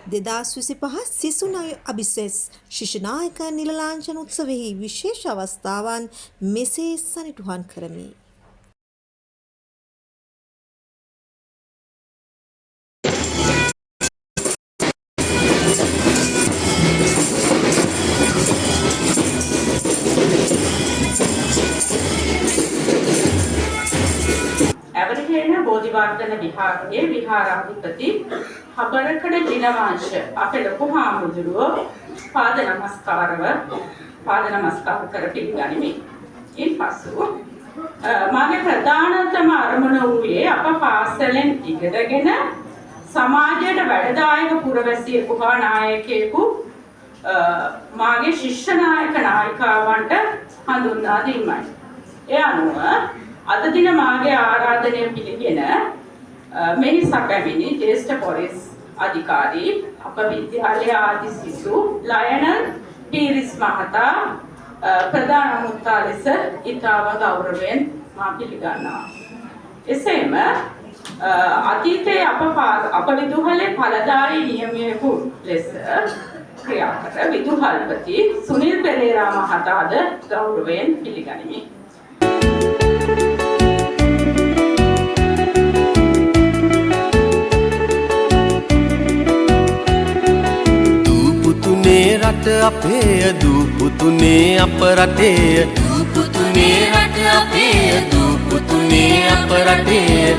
2025 සිසුනය අභිසෙස් ශිෂ්‍යනායක නිලලාංඡන උත්සවයෙහි විශේෂ අවස්ථාවන් මෙසේ සනිටුහන් කරමි. ඇවරහේන බෝධිවර්ධන විහාරයේ විහාරාධිපති හබරකඩ දිනවංශ අපේ ලොකු හාමුදුරුවෝ පාද නමස්කාර කර පිළිගනිමි. ඉන්පසු මාගේ ප්‍රධානතම අරමුණ වූයේ අප පාසලෙන් ඉගෙනගෙන සමාජයට වැඩදායක පුරවැසියෙකු හා නායකයෙකු මාගේ ශිෂ්‍ය නායක නායිකාවන්ට හඳුන්වා දීමයි. ඒ අනුව අද දින මාගේ ආරාධනය පිළිගෙන මෙහි සැකැමිනි ජ්‍යෙෂ්ඨ පොලිස් අධිකාරී අප විද්‍යාලයේ ආදි සිසු ලයනල් පීරිස් මහතා ප්‍රධාන මුත්තා ලෙස ඉතාම ගෞරවයෙන් මා පිළිගන්නවා. එසේම අතීතයේ අප විදුහලේ ඵලදායී නියමයෙකු ලෙස ක්‍රියා කර විදුහල්පති සුනිල් පෙරේරා මහතාද ගෞරවයෙන් පිළිගනිමි. රට අපේ දුපුතුනේ අප රටේ දුපුතුනේ රට අපේ දුපුතුනේ අප රටේ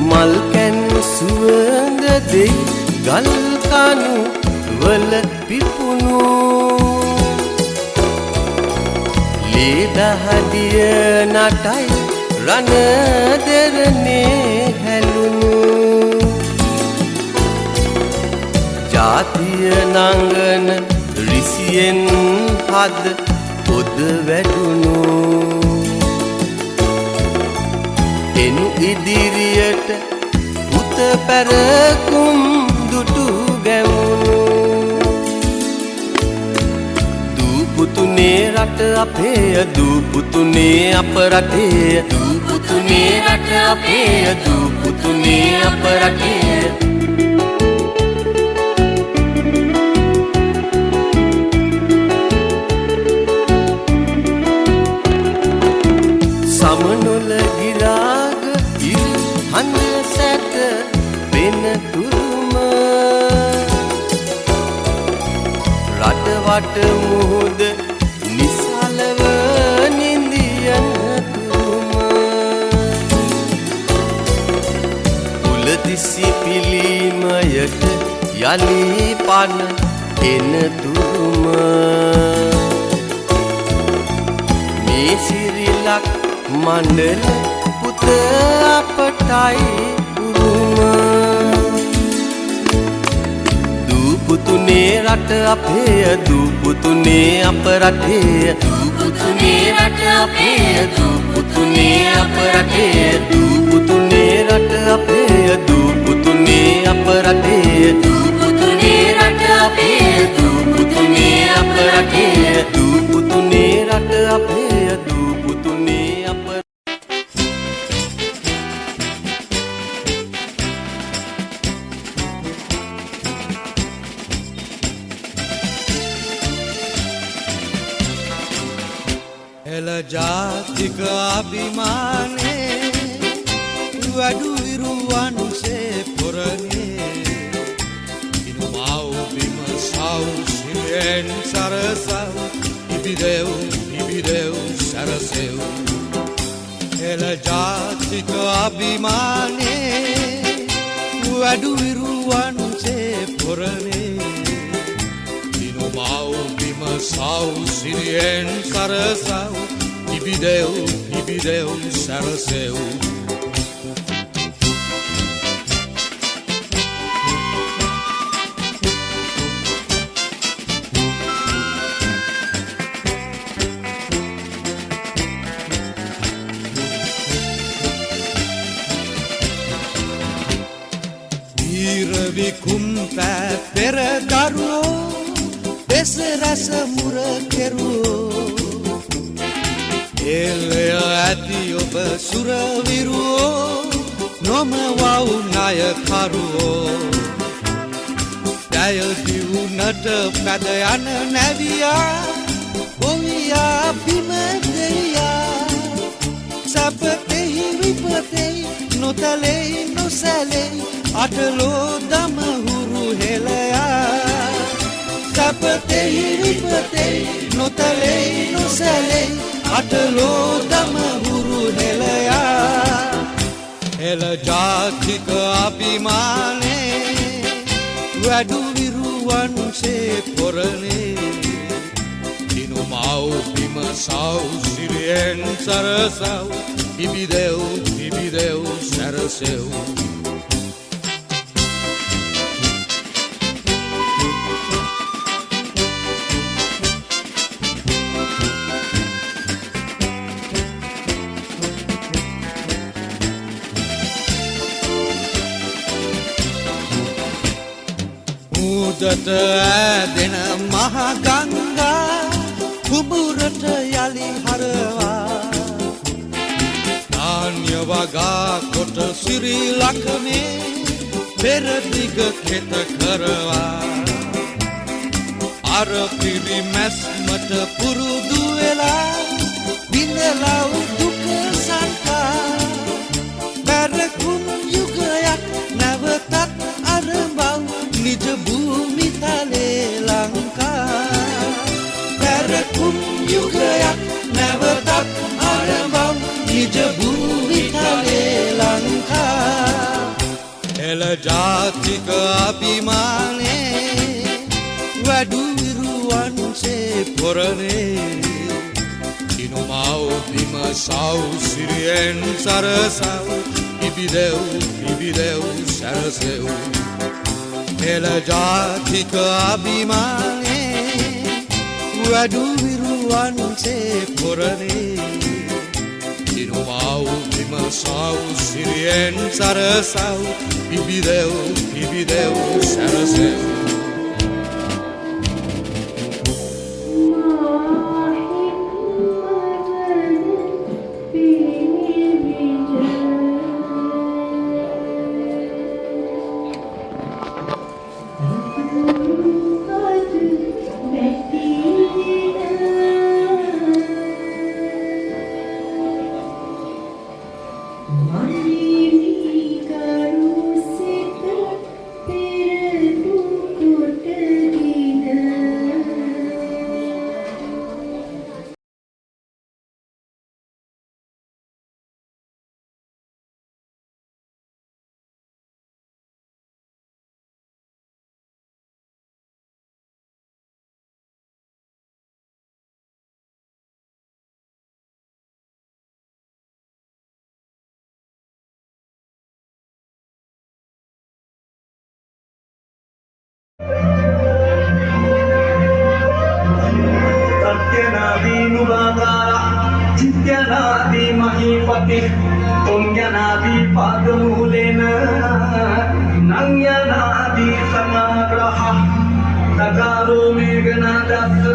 මල් කැන් සුවඳ දෙයි ගල් කණු වල පිපුණු දහදිය නටයි රණ දෙරනේ හැලුණු ජාතිය නංගන රිසියෙන් හද පොද වැඩුණු එනු ඉදිරියට පුත පැරකුම් දුටු ගැමුණු දුපුතුනේ රට අපේ දුපුතුනේ අප රටේ දුපුතුනේ රට අපේ දුපුතුනේ අප රටේ සමනොල ගිරාග ඉල් හඳ සැට වෙන තුරුම රටවට මුහුද නිසලව නින්දියන තුම කුලදිසි පිළිමයට යලි පන එන තුම මේ සිරිලක් මණ්ඩල පුත අපටයි උරුම දුපුතුනේ රට අපේ දුපුතුනේ අප රටේ දුපුතුනේ රට අපේ දුපුතුනේ අප රටේ දුපුතුනේ රට අපේ දුපුතුනේ අප රටේ දුපුතුනේ රට අපේ දුපුතුනේ අප රටේ දුපුතුනේ රට අපේ දුපුතුනේ අප ජාතික අභිමානේ වඩු විරුවන්සේ පොරනේ ඉනුමාව බිම සෞසියෙන් සරසව ඉබිදෙව් සරසෙව් එල ජාතික අභිමානේ වඩු විරුවන්සේ පොරනේ ඉනුමාව බිම සෞසියෙන් සරසව ඉබිදෙව් සරසෙව් වීරවිකුම් පෑ පෙර දරුවෝ දෙස රස මුර කෙරුවෝ ඔබ සුරවිරුවෝ නොම වව් නායකරුවෝ දැය දිවුනට පැද යන නැවියා ඔවියා බිම දෙවියා සපතෙහි විපතෙහි නොතලෙහි නොසැලෙහි අටලෝ දමහුරු හෙළයා සපතෙහි විපතෙහි නොතලෙහි නොසැලෙහි අටලෝ දමහුරු හෙළයා එල ජාතික අභිමානේ වැඩු විරුවන්සේ පොරනේ දිනු මව් බිම සව් සිරියෙන් සරසව් ඉබිදෙව් සැරසෙව් මුදට ඇදෙන මහගංගා කුඹුරට යලි හරවා ධාන්‍ය වගා කොට සිරි ලකමේ පෙරදිග කෙත කරවා අර පිරිමැස්මට පුරුදු වෙලා බිඳලව් දුක සංකා බැරකුම් යුගයක් නැවතත් අරඹව නිජ භූමි තලේ ලංකා බැරකුම් යුගයක් නැවතත් අරඹව නිජ භූමි තලේ ලංකා එල ජාතික අභිමානේ වැඩු විරුවන්සේ පොරනේ දිනු මව් බිම සව් සිරියෙන් සරසව් ඉබිදෙව් සැරසෙව් එල ජාතික අභිමානේ වැඩු විරුවන්සේ පොරනේ දිනු මව් බිම සව් සිරියෙන් සරසව් ඉබිදෙව් සැරසෙව් जित्यनादि महीपति पुण्यनादि पादमूलेन नंयनादि समाग्रह तकारो मेघनादस्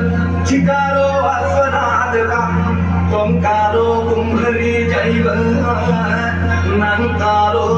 चिकारो अश्वनादका त्वंकारो कुम्भरी जैव नंकारो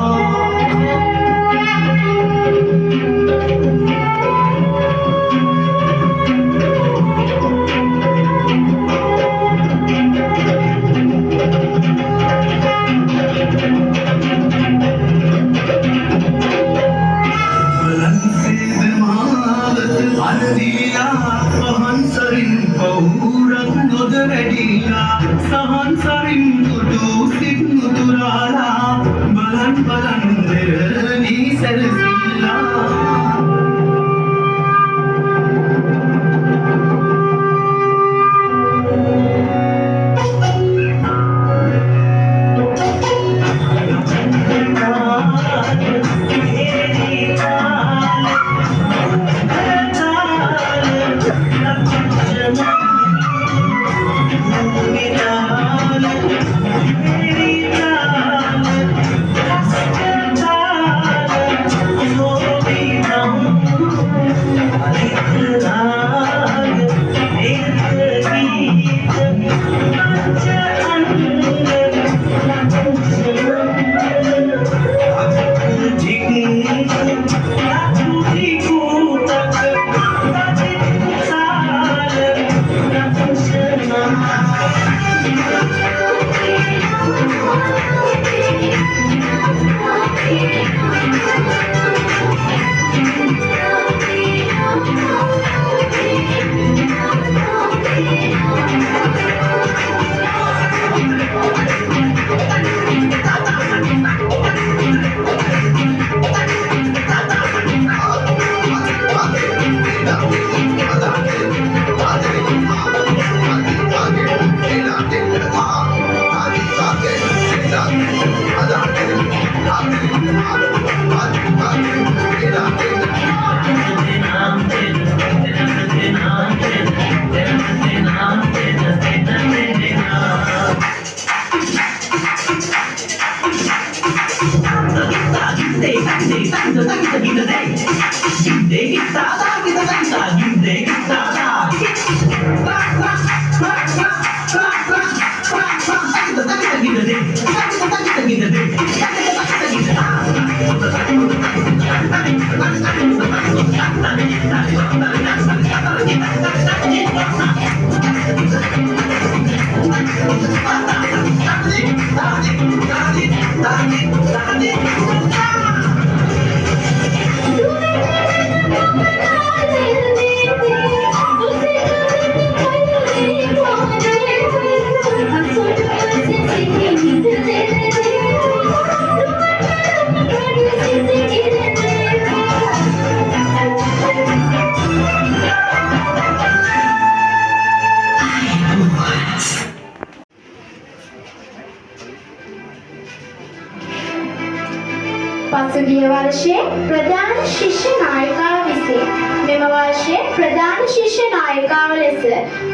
පසුගිය වර්ෂයේ ප්‍රධාන ශිෂ්‍ය නායිකාව විසින් මෙම වර්ෂයේ ප්‍රධාන ශිෂ්‍ය නායිකාව ලෙස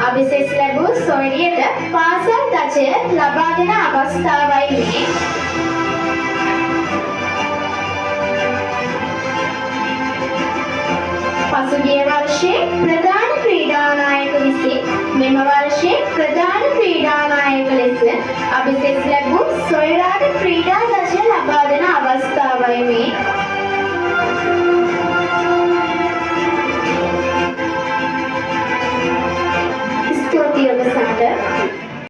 අභිසෙස් ලැබූ සොයරියට පාසල් ධජය ලබා දෙන අවස්ථාවයි මේ. පසුගිය වර්ෂයේ ප්‍රධාන ක්‍රීඩා නායක විසින් මෙම වර්ෂයේ ප්‍රධාන ක්‍රීඩා නායක ලෙස අභිසෙස් ලැබූ සොයරාට